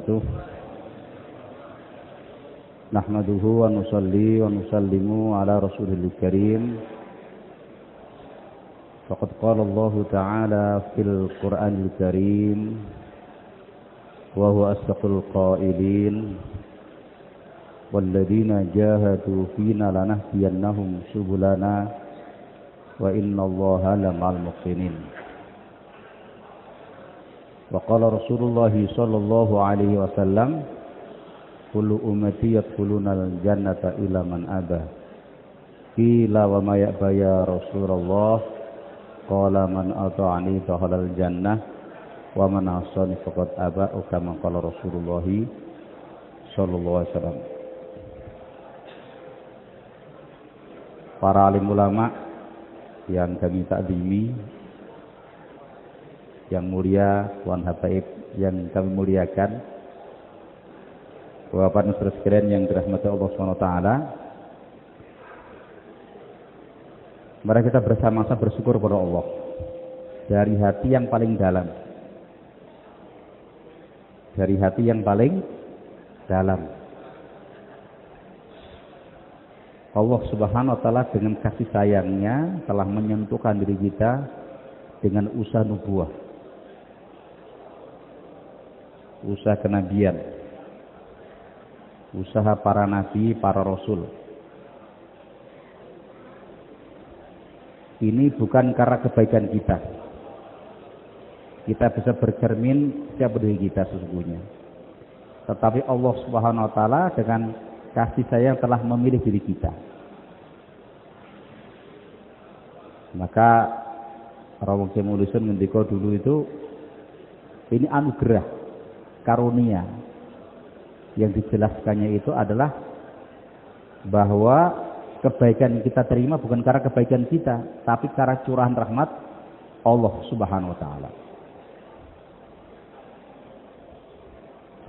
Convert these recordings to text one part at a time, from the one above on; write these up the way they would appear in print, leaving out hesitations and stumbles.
wabarakatuh. Nahmaduhu wa nusalli wa nusallimu ala rasulil karim. Faqad qala Allah ta'ala fil Qur'anil karim wa huwa asdaqul qailin walladzina jahadu fina lanahdiyannahum subulana wa innallaha lama'al muhsinin. Wa qala Rasulullah sallallahu alaihi wasallam kullu ummati yadkhulunal jannata illa man aba. Qila wa ma ya'ba ya Rasulullah? Qala man ata'ani dakhalal jannah wa man asani faqad aba, kama qala Rasulullah sallallahu alaihi wasallam. Para alim ulama yang kami takdimi, yang mulia, Tuan Habaib yang kami muliakan, Bapak dan saudara sekalian yang dirahmati Allah SWT, mari kita bersama-sama bersyukur kepada Allah dari hati yang paling dalam, dari hati yang paling dalam. Allah Subhanahu wa Ta'ala dengan kasih sayangnya telah menyentuhkan diri kita dengan usaha nubuah, usaha kenabian, usaha para nabi, para rasul. Ini bukan karena kebaikan kita. Kita bisa bercermin siapa diri kita sesungguhnya. Tetapi Allah Subhanahu wa Ta'ala dengan kasih sayang telah memilih diri kita. Maka Rawuh Kemulisun ngendika dulu itu, ini anugerah, karunia. Yang dijelaskannya itu adalah bahwa kebaikan yang kita terima bukan karena kebaikan kita, tapi karena curahan rahmat Allah Subhanahu wa Ta'ala.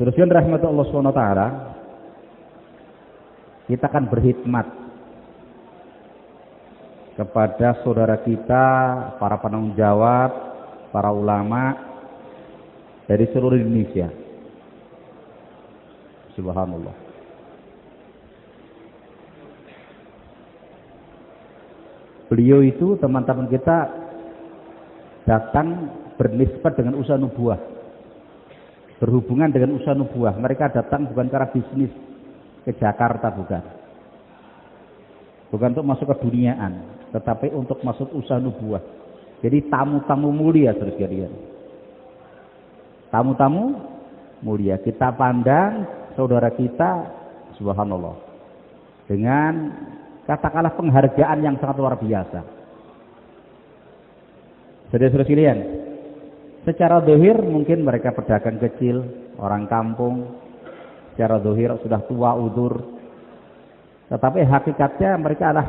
Teruskan rahmat Allah Subhanahu wa Ta'ala, kita akan berkhidmat kepada saudara kita, para penanggung jawab, para ulama dari seluruh Indonesia. Subhanallah. Beliau itu, teman-teman kita, datang bernisbat dengan usaha nubuah, berhubungan dengan usaha nubuah. Mereka datang bukan karena bisnis ke Jakarta, bukan untuk masuk ke duniaan, tetapi untuk masuk usaha nubuah. Jadi tamu-tamu mulia, saudara sekalian. Tamu-tamu mulia. Kita pandang saudara kita, subhanallah, dengan katakanlah penghargaan yang sangat luar biasa. Saudara-saudara sekalian, secara zahir mungkin mereka pedagang kecil, orang kampung, secara zahir sudah tua udur, tetapi hakikatnya mereka adalah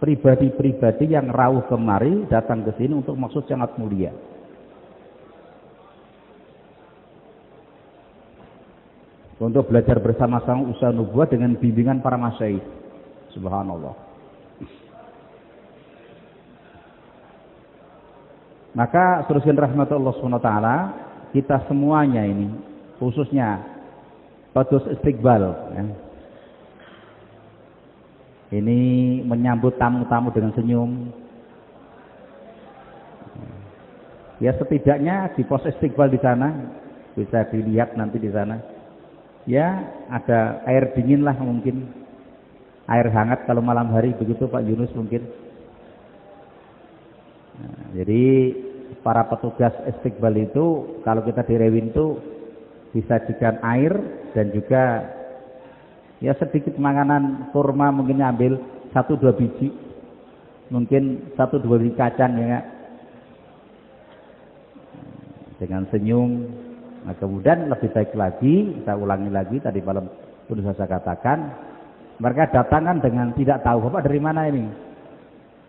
pribadi-pribadi yang rawuh kemari, datang ke sini untuk maksud sangat mulia. Untuk belajar bersama-sama usaha nubuah dengan bimbingan para masyaikh. Subhanallah. Maka teruskan rahmat Allah SWT, kita semuanya ini, khususnya Padus Istiqbal, ya, ini menyambut tamu-tamu dengan senyum. Ya, setidaknya di pos Istiqbal di sana bisa dilihat nanti di sana. Ya, ada air dingin lah mungkin, air hangat kalau malam hari, begitu Pak Yunus mungkin. Nah, jadi para petugas Istiqbal itu kalau kita di Rewin itu disajikan air dan juga ya sedikit makanan kurma, mungkin ambil 1-2 biji, mungkin 1-2 biji kacang ya, dengan senyum. Nah, kemudian lebih baik lagi, saya ulangi lagi, tadi malam sudah saya katakan, mereka datangan dengan tidak tahu, Bapak dari mana ini?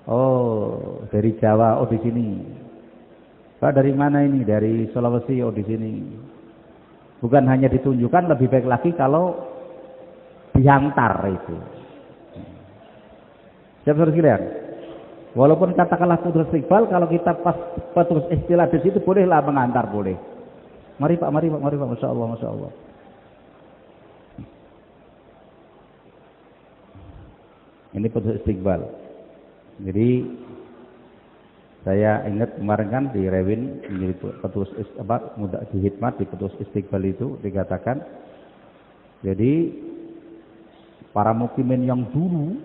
Oh, dari Jawa. Oh, di sini. Pak dari mana ini? Dari Sulawesi. Oh, di sini. Bukan hanya ditunjukkan, lebih baik lagi kalau diantar itu. Siap saudara sekalian? Walaupun katakanlah putus istiqbal, kalau kita pas putus istilah di situ bolehlah mengantar, boleh. Mari Pak, mari Pak, mari Pak. Masya Allah, Masya Allah. Ini petugas istiqbal. Jadi saya ingat kemarin kan di Rewin menjadi petugas muda di Hikmat di petugas istiqbal itu dikatakan. Jadi para mukimin yang dulu,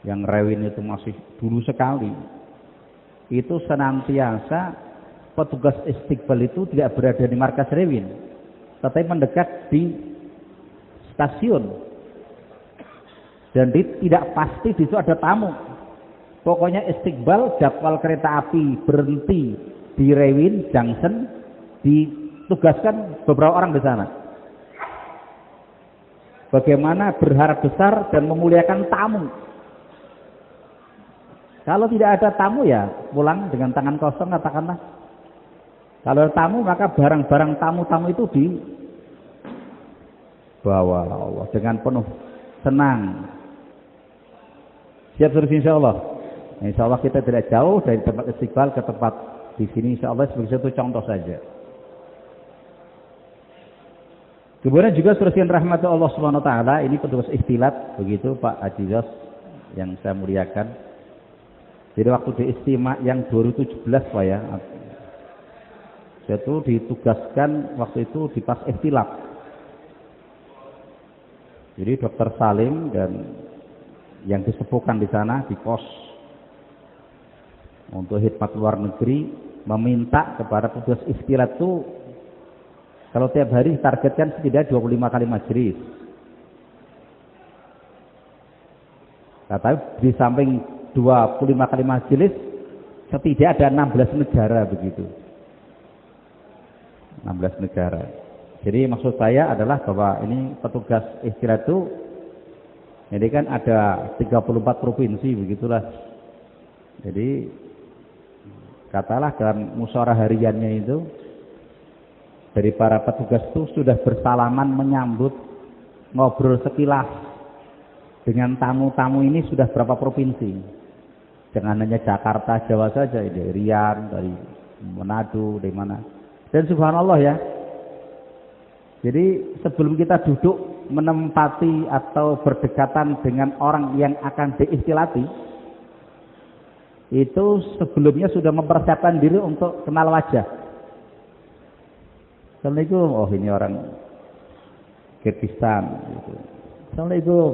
yang Rewin itu masih dulu sekali, itu senantiasa petugas istiqbal itu tidak berada di markas Rewin, tetapi mendekat di stasiun. Dan tidak pasti di situ ada tamu. Pokoknya istiqbal jadwal kereta api berhenti di Rewin Junction, ditugaskan beberapa orang di sana. Bagaimana berharap besar dan memuliakan tamu. Kalau tidak ada tamu ya pulang dengan tangan kosong katakanlah. Kalau ada tamu maka barang-barang tamu-tamu itu dibawa Allah dengan penuh senang. Siap terus insya Allah. Insya Allah kita tidak jauh dari tempat istiqbal ke tempat di sini. Insya Allah sebagai satu contoh saja. Kemudian juga sursian rahmat Allah Subhanahu Wa Taala. Ini petugas istilat begitu Pak Haji Jos yang saya muliakan. Jadi waktu di istimewa yang 2017 Pak ya, saya itu ditugaskan waktu itu di pas ikhtilaf. Jadi Dr. Salim dan yang disepuhkan di sana di pos untuk khidmat luar negeri meminta kepada petugas istilat itu kalau tiap hari targetkan setidaknya 25 kali majelis. Katanya di samping 25 kali majelis setidaknya ada 16 negara begitu. 16 negara. Jadi maksud saya adalah bahwa ini petugas istilat itu jadi kan ada 34 provinsi begitulah. Jadi katalah dalam musyawarah hariannya itu dari para petugas itu sudah bersalaman menyambut ngobrol sekilas dengan tamu-tamu ini sudah berapa provinsi. Jangan hanya Jakarta, Jawa saja, ini Riau, dari Manado, dari mana. Dan subhanallah ya. Jadi sebelum kita duduk menempati atau berdekatan dengan orang yang akan diistilati, itu sebelumnya sudah mempersiapkan diri untuk kenal wajah. Assalamualaikum, oh ini orang Kyrgyzstan. Gitu. Assalamualaikum.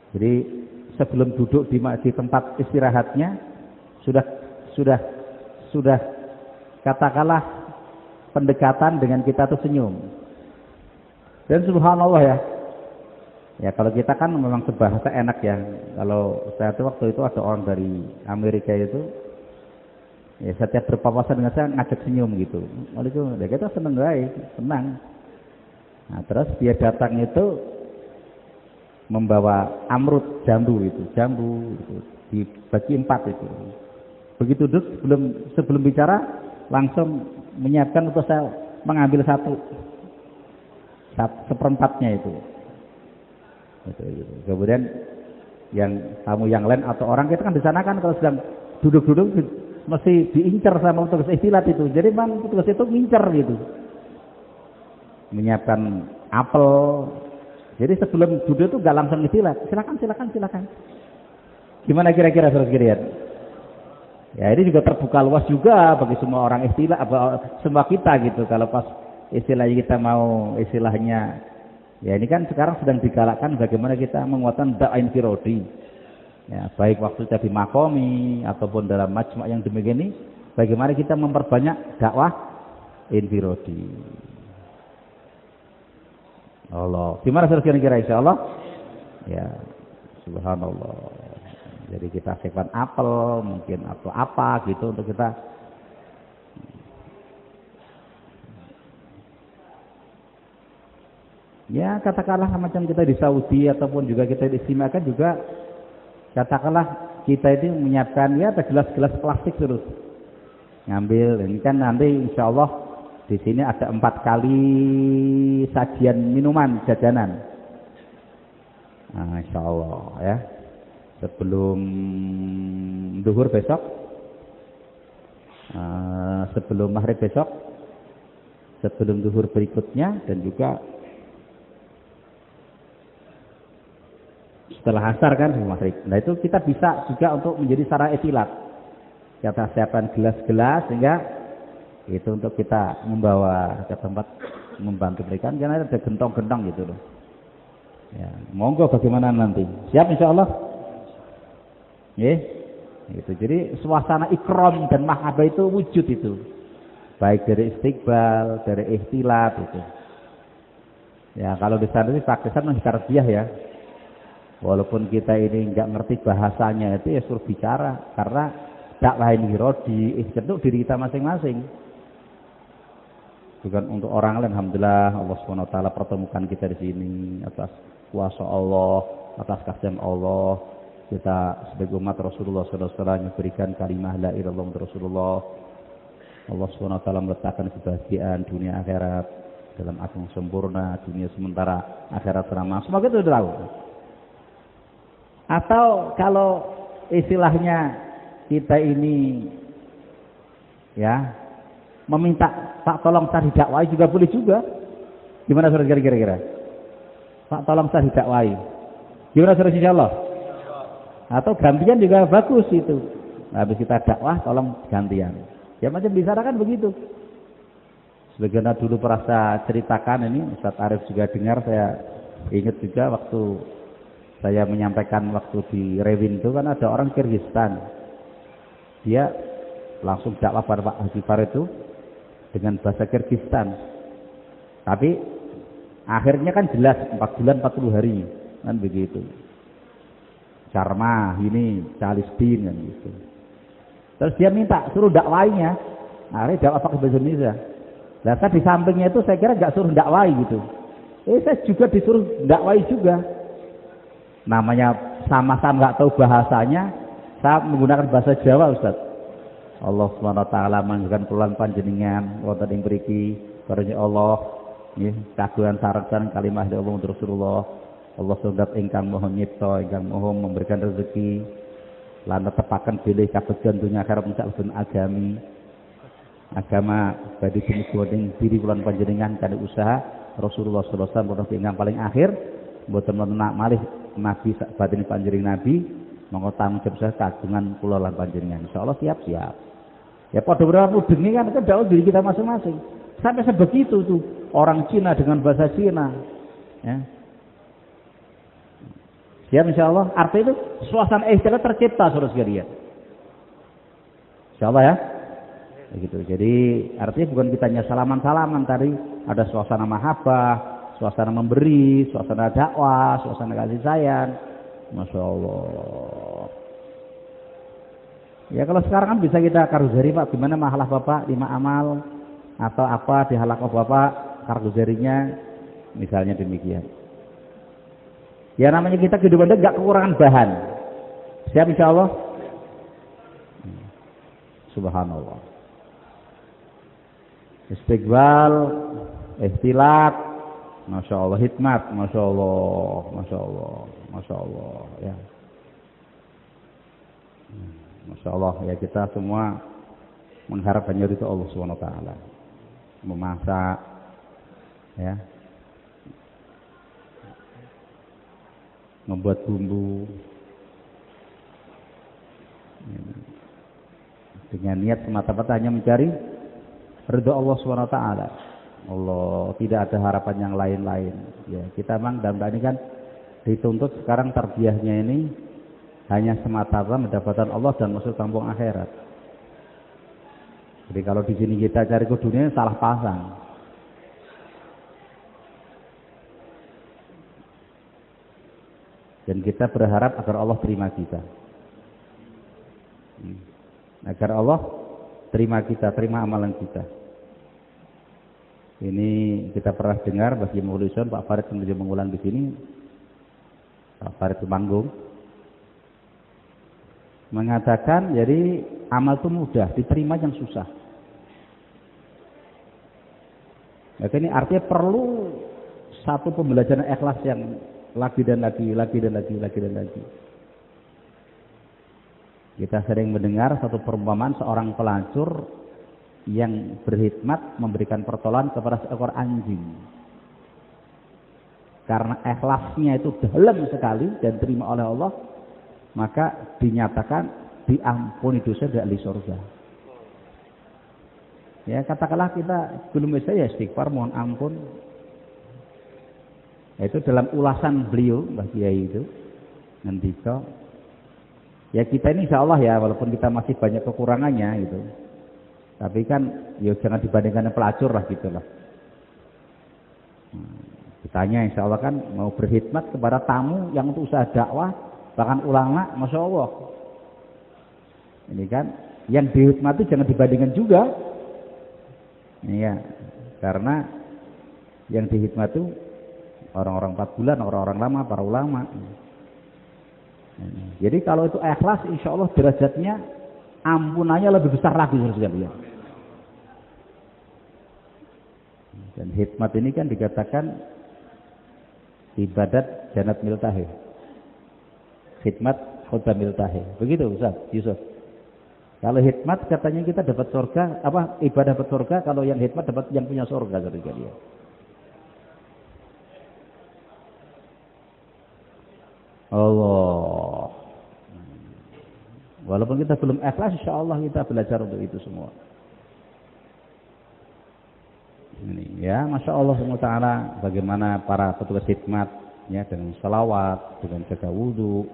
Jadi sebelum duduk di tempat istirahatnya sudah katakanlah pendekatan dengan kita tuh senyum. Dan subhanallah ya. Ya kalau kita kan memang sebahasa enak ya. Kalau saya tuh waktu itu ada orang dari Amerika itu, ya setiap berpapasan dengan saya ngajak senyum gitu. Waalaikumsalam. Ya kita seneng baik, senang. Nah terus dia datang itu membawa amrut jambu itu, dibagi 4 itu. Begitu duduk sebelum bicara langsung menyiapkan untuk saya mengambil seperempatnya itu. Kemudian yang tamu yang lain atau orang kita kan di sana kan kalau sedang duduk-duduk mesti diincar sama petugas istilat itu. Jadi memang petugas itu ngincar gitu. Menyiapkan apel. Jadi sebelum duduk itu nggak langsung istilat. Silakan. Gimana kira-kira saudara sekalian? Ya ini juga terbuka luas juga bagi semua orang istilah, semua kita gitu. Kalau pas istilahnya kita mau istilahnya, ya ini kan sekarang sedang digalakkan bagaimana kita menguatkan dakwah infirodi. Ya baik waktu kita di makomi ataupun dalam majma' yang demikian ini, bagaimana kita memperbanyak dakwah infirodi. Allah, gimana kira-kira insya Allah? Ya subhanallah. Jadi kita siapkan apel mungkin atau apa gitu untuk kita ya katakanlah macam kita di Saudi ataupun juga kita diistimewakan juga katakanlah kita ini menyiapkan ya ada gelas-gelas plastik terus ngambil ini kan nanti insya Allah di sini ada 4 kali sajian minuman jajanan. Nah, insya Allah ya. Sebelum duhur besok sebelum maghrib besok, sebelum zuhur berikutnya, dan juga setelah asar kan sebelum maghrib. Nah itu kita bisa juga untuk menjadi sarana istilat. Kita siapkan gelas-gelas sehingga itu untuk kita membawa ke tempat membantu mereka, karena ada gentong-gentong gitu loh. Ya, monggo bagaimana nanti? Siap insya Allah? Gitu. Jadi suasana ikram dan mahabbah itu wujud itu. Baik dari istiqbal, dari ikhtilat itu. Ya kalau di sana sih praktisan masih tarbiyah ya. Walaupun kita ini nggak ngerti bahasanya itu ya suruh bicara, karena dakwah ini untuk diri kita masing-masing. Bukan untuk orang lain. Alhamdulillah Allah SWT pertemukan kita di sini atas kuasa Allah, atas kasih Allah. Kita sebagai umat Rasulullah SAW berikan kalimah la ilaha illallah Rasulullah. Allah SWT meletakkan kebahagiaan dunia akhirat dalam agung sempurna, dunia sementara, akhirat ramah. Semoga itu tahu. Atau kalau istilahnya kita ini ya meminta Pak tolong saya didakwai juga boleh juga. Gimana saudara kira-kira? Pak tolong saya didakwai. Gimana saudara insyaallah? Atau gantian juga bagus itu. Habis kita dakwah tolong gantian. Ya macam bisa kan begitu. Sebagaimana dulu pernah saya ceritakan ini, Ustaz Arif juga dengar, saya ingat juga waktu saya menyampaikan waktu di Rewin itu kan ada orang Kyrgyzstan. Dia langsung dakwah pada Pak Haji Far itu dengan bahasa Kyrgyzstan. Tapi akhirnya kan jelas 4 bulan 40 hari kan begitu. Karma ini Palestina kan gitu. Terus dia minta suruh dakwainya. Akhirnya dakwah pakai bahasa Indonesia. Nah, saya di sampingnya itu saya kira nggak suruh dakwai gitu. Saya juga disuruh dakwai juga. Namanya sama-sama nggak tahu bahasanya, saya menggunakan bahasa Jawa, Ustaz. Allah SWT menunjukkan pulang panjenengan wonten ing mriki karena Allah nggih kagungan sareng kalimah dari Allah Rasulullah. Allah sundat ingkang moho nyipta, ingkang moho memberikan rezeki lan tetepaken bilih kabejan dunya akhirat mencakup agami. Agama badhe dumugi ing diri kula panjenengan kanthi usaha Rasulullah sallallahu alaihi wasallam ingkang paling akhir mboten wonten malih nabi batin panjenengan nabi monggo tanggung jawab kagungan kula lan panjenengan insyaallah siap-siap. Ya padha berapa mudeng kan dakwah diri kita masing-masing. Sampai sebegitu tuh orang Cina dengan bahasa Cina. Ya. Siap insyaallah. Artinya itu suasana ikhtilat tercipta saudara sekalian. Insyaallah ya. Begitu. Jadi artinya bukan kita hanya salaman-salaman tadi, ada suasana mahabbah, suasana memberi, suasana dakwah, suasana kasih sayang. Masya Allah. Ya kalau sekarang kan bisa kita karuzari Pak, gimana mahalah Bapak 5 amal atau apa di halaqah Bapak karuzarinya misalnya demikian. Ya namanya kita kehidupan enggak kekurangan bahan. Siap insyaallah. Subhanallah. Istiqbal, ikhtilat, Masya Allah, hikmat, Masya Allah, Masya Allah, Masya Allah, ya. Masya Allah, ya kita semua mengharap hanya ridho Allah SWT. Memasak, ya. Membuat bumbu. Dengan niat semata-mata hanya mencari ridho Allah SWT. Allah, tidak ada harapan yang lain-lain. Ya, kita memang dalam ini kan dituntut sekarang tarbiyahnya ini hanya semata-mata mendapatkan Allah dan masuk kampung akhirat. Jadi kalau di sini kita cari ke dunia salah pasang. Dan kita berharap agar Allah terima kita. Agar Allah terima kita, terima amalan kita. Ini kita pernah dengar bagi Maulison Pak Farid menuju mengulang di sini. Pak Farid Temanggung mengatakan jadi amal itu mudah, diterima yang susah. Maka ini artinya perlu satu pembelajaran ikhlas yang lagi dan lagi. Kita sering mendengar satu perumpamaan seorang pelacur yang berkhidmat memberikan pertolongan kepada seekor anjing. Karena ikhlasnya itu dalam sekali dan terima oleh Allah, maka dinyatakan diampuni dosa dari surga. Ya, katakanlah kita belum bisa ya istighfar, mohon ampun. Itu dalam ulasan beliau Mbah Kiai itu ngendika, ya kita ini insya Allah ya, walaupun kita masih banyak kekurangannya gitu, tapi kan ya jangan dibandingkan dengan pelacur lah gitu lah. Ditanya insya Allah kan mau berkhidmat kepada tamu yang untuk usaha dakwah, bahkan ulama, masya Allah. Ini kan yang dihikmati jangan dibandingkan juga. Iya, karena yang dihikmat itu orang-orang 4 bulan, orang-orang lama, para ulama. Jadi kalau itu ikhlas, insya Allah derajatnya ampunannya lebih besar lagi sekalian. Dan hikmat ini kan dikatakan ibadat janat miltahe, khidmat khutbah miltahe. Begitu Ustaz Yusuf. Kalau hikmat katanya kita dapat surga, apa ibadah dapat surga, kalau yang hikmat dapat yang punya surga ketika dia. Allah. Walaupun kita belum ikhlas, insya Allah kita belajar untuk itu semua. Ini ya, masya Allah SWT, bagaimana para petugas hikmat ya, dengan salawat, dengan jaga wudhu,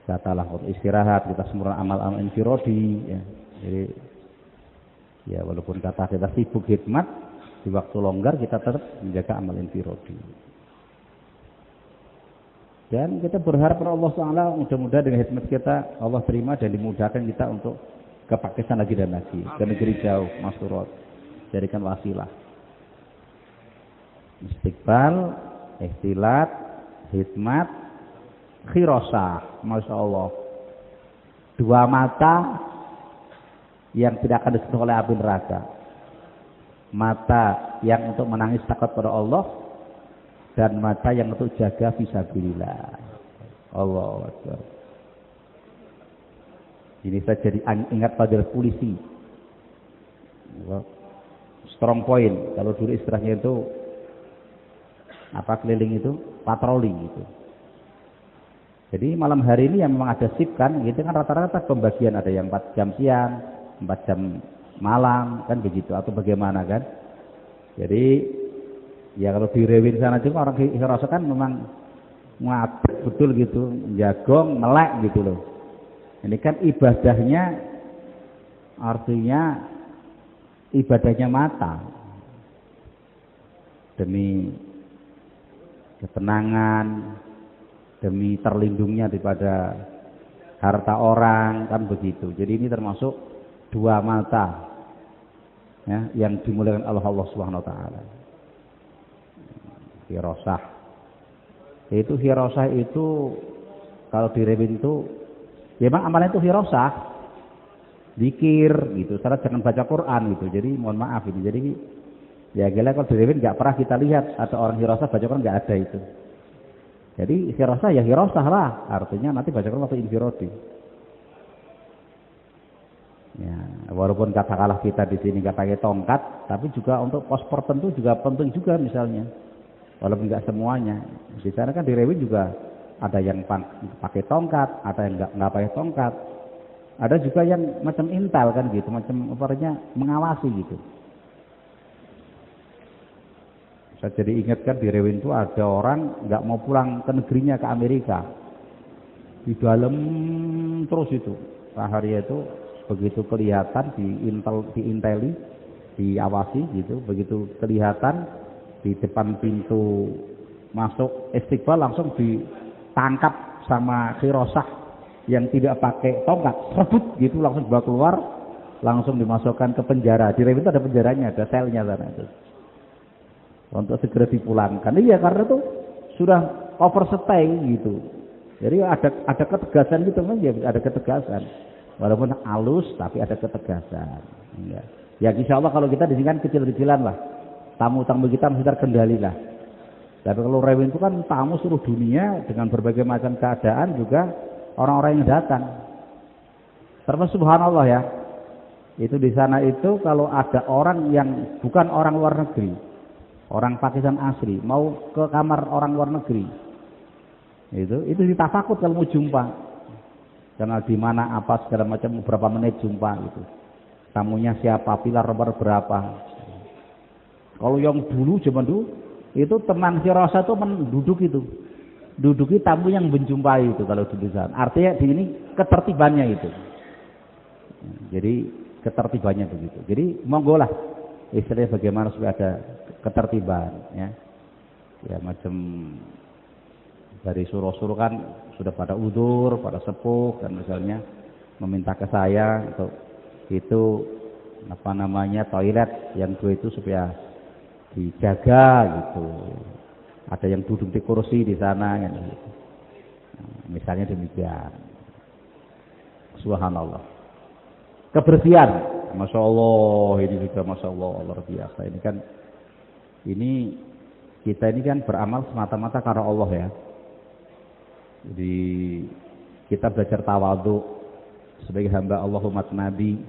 katalah istirahat, kita sempurna amal-amal infirodi ya. Jadi ya walaupun kata kita sibuk hikmat, di waktu longgar kita tetap menjaga amal infirodi. Dan kita berharap kepada Allah SWT, mudah-mudahan dengan hikmat kita Allah terima dan dimudahkan kita untuk ke Pakistan lagi dan lagi, ke negeri jauh, Masyurot, jadikan wasilah. Istiqbal, ikhtilat, hikmat, khirasah, masya Allah. 2 mata yang tidak akan disentuh oleh api neraka. Mata yang untuk menangis takut pada Allah, dan mata yang untuk jaga fisabilillah. Allahu Akbar. Ini saya jadi ingat pada polisi. Strong point. Kalau dulu istilahnya itu apa, keliling itu patroli gitu. Jadi malam hari ini yang memang ada sip kan, gitu kan rata-rata pembagian ada yang 4 jam siang, 4 jam malam kan begitu, atau bagaimana kan. Jadi ya kalau di Rewin sana juga orang Hirasa kan memang ngabek betul gitu, jagong, melek gitu loh. Ini kan ibadahnya artinya ibadahnya mata. Demi ketenangan, demi terlindungnya daripada harta orang kan begitu. Jadi ini termasuk 2 mata ya, yang dimuliakan Allah Subhanahu wa taala. Hirasah. Itu hirasah itu kalau direwin itu ya memang amalnya itu hirasah. Zikir gitu. Salah jangan baca Quran gitu. Jadi mohon maaf ini. Jadi ya gila kalau direwin enggak pernah kita lihat ada orang hirasah baca Quran, enggak ada itu. Jadi hirasah ya hirasah lah. Artinya nanti baca Quran waktu infirodi. Ya, walaupun katakanlah kita di sini enggak pakai tongkat, tapi juga untuk pos tertentu juga penting juga misalnya. Walaupun enggak semuanya. Di sana kan di Rewin juga ada yang pakai tongkat, ada yang enggak pakai tongkat. Ada juga yang macam intel kan gitu, macam apa mengawasi gitu. Saya jadi ingat kan di Rewin itu ada orang enggak mau pulang ke negerinya, ke Amerika. Di dalam terus itu. Hari itu begitu kelihatan diinteli, diawasi gitu, begitu kelihatan di depan pintu masuk Istiqbal langsung ditangkap sama Khirasah yang tidak pakai tongkat, rebut gitu, langsung dibawa keluar, langsung dimasukkan ke penjara. Di Rewin itu ada penjaranya, ada selnya sana itu. Untuk segera dipulangkan. Iya, karena itu sudah overstay gitu. Jadi ada ketegasan gitu kan, ya ada ketegasan. Walaupun halus tapi ada ketegasan. Ya insya Allah kalau kita di sini kan kecil-kecilan lah. Tamu-tamu kita masih terkendali lah. Tapi kalau Rewin itu kan tamu seluruh dunia dengan berbagai macam keadaan juga orang-orang yang datang. Termasuk subhanallah ya. Itu di sana itu kalau ada orang yang bukan orang luar negeri, orang Pakistan asli, mau ke kamar orang luar negeri, itu ditafakut kalau mau jumpa. Karena di mana apa segala macam beberapa menit jumpa gitu. Tamunya siapa, pilar nomor berapa. Kalau yang dulu zaman dulu itu teman si Rosa itu menduduk itu. Duduki tamu yang menjumpai itu kalau di sana. Artinya di ini ketertibannya itu. Jadi ketertibannya begitu. Jadi monggo lah istilahnya bagaimana supaya ada ketertiban ya. Ya macam dari suruh-suruh kan sudah pada udur, pada sepuh dan misalnya meminta ke saya untuk itu apa namanya toilet yang dua itu supaya dijaga gitu. Ada yang duduk di kursi di sana kan gitu. Nah, misalnya demikian. Subhanallah. Kebersihan, masya Allah ini juga masya Allah luar biasa. Ini kan kita ini kan beramal semata-mata karena Allah ya. Jadi kita belajar tawadhu sebagai hamba Allah umat Nabi.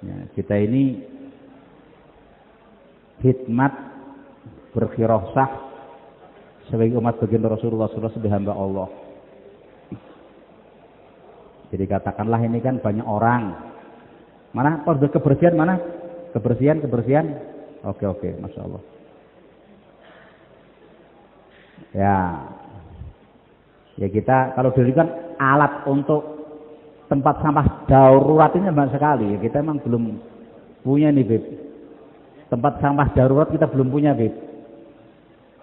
Ya, kita ini hikmat berkhirasah sebagai umat baginda Rasulullah SAW sebagai hamba Allah. Jadi katakanlah ini kan banyak orang. Mana kebersihan mana? Kebersihan. Oke, masya Allah. Ya kita kalau dulu kan alat untuk tempat sampah darurat ini banyak sekali. Kita memang belum punya nih, Beb. Tempat sampah darurat kita belum punya, Beb.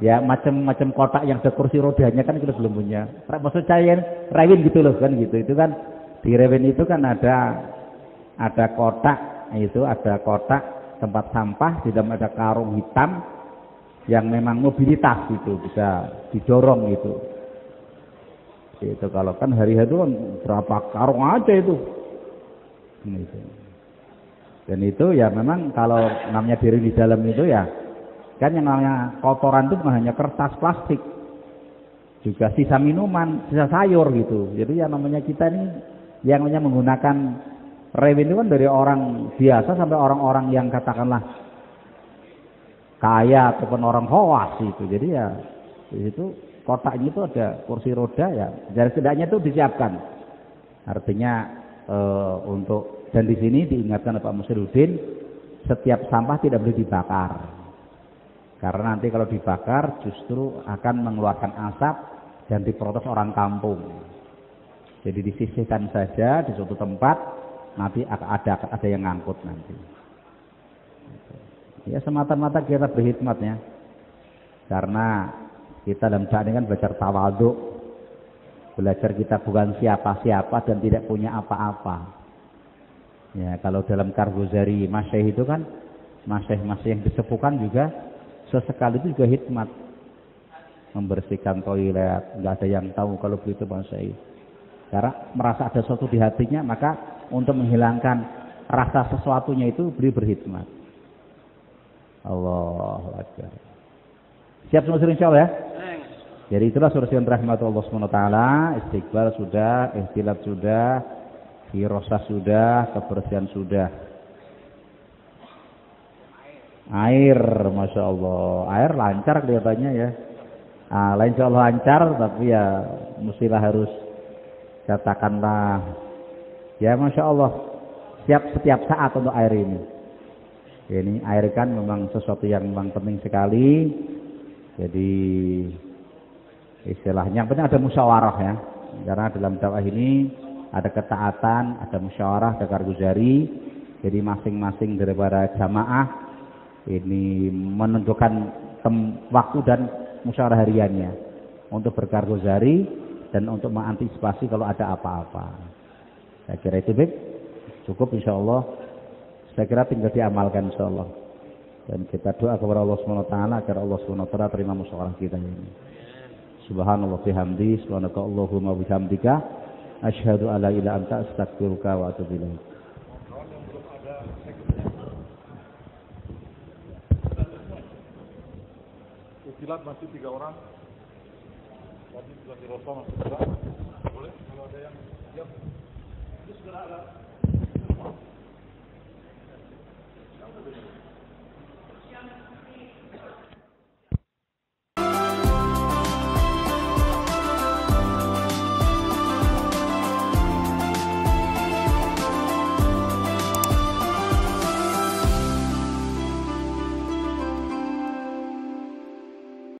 Ya macam-macam kotak yang ada kursi rodanya kan kita belum punya. Maksud saya rewin gitu loh kan gitu. Itu kan di rewin itu kan ada kotak itu ada kotak tempat sampah di dalam ada karung hitam yang memang mobilitas itu bisa didorong gitu. Itu kalau kan hari-hari itu kan berapa karung aja itu. Gitu. Dan itu ya memang kalau namanya diri di dalam itu ya kan yang namanya kotoran itu bukan hanya kertas plastik, juga sisa minuman, sisa sayur gitu. Jadi yang namanya kita ini yang namanya menggunakan rewin itu kan dari orang biasa sampai orang-orang yang katakanlah kaya ataupun orang khawas gitu. Jadi ya di situ kotaknya itu ada kursi roda ya. Dari setidaknya itu disiapkan. Artinya untuk dan di sini diingatkan Pak Musliuddin setiap sampah tidak boleh dibakar. Karena nanti kalau dibakar justru akan mengeluarkan asap dan diprotes orang kampung. Jadi disisihkan saja di suatu tempat, nanti ada yang ngangkut nanti. Ya semata-mata kita berkhidmat ya. Karena kita dalam saat ini kan belajar tawadhu. Belajar kita bukan siapa-siapa dan tidak punya apa-apa. Ya kalau dalam Kargozari Masyayikh itu kan Masyayikh yang disepuhkan juga sesekali itu juga hikmat membersihkan toilet, nggak ada yang tahu kalau begitu Bang Syekh. Karena merasa ada sesuatu di hatinya, maka untuk menghilangkan rasa sesuatunya itu beliau berhikmat. Allahu Akbar. Siap semua insyaallah ya? Jadi itulah surah yang rahmat Allah SWT. Istiqbal sudah, ihtilat sudah, firasah sudah, kebersihan sudah. Air, masya Allah, air lancar kelihatannya ya. Lain insya Allah lancar, tapi ya mestilah harus katakanlah, ya masya Allah, siap setiap saat untuk air ini. Ini air kan memang sesuatu yang memang penting sekali. Jadi istilahnya yang penting ada musyawarah ya. Karena dalam dakwah ini ada ketaatan, ada musyawarah, ada karguzari. Jadi masing-masing daripada jamaah ini menentukan waktu dan musyawarah hariannya untuk berkargozari dan untuk mengantisipasi kalau ada apa-apa. Saya kira itu baik, cukup insya Allah. Saya kira tinggal diamalkan insya Allah. Dan kita doa kepada Allah SWT agar Allah SWT terima musyawarah kita ini. Subhanallah bihamdi, subhanaka Allahumma bihamdika, asyhadu alla ilaha illa anta astaghfiruka wa atubu ilaik. Silat masih 3 orang. Tadi sudah dirosong masih 2. Boleh kalau ada yang siap. Itu sudah ada.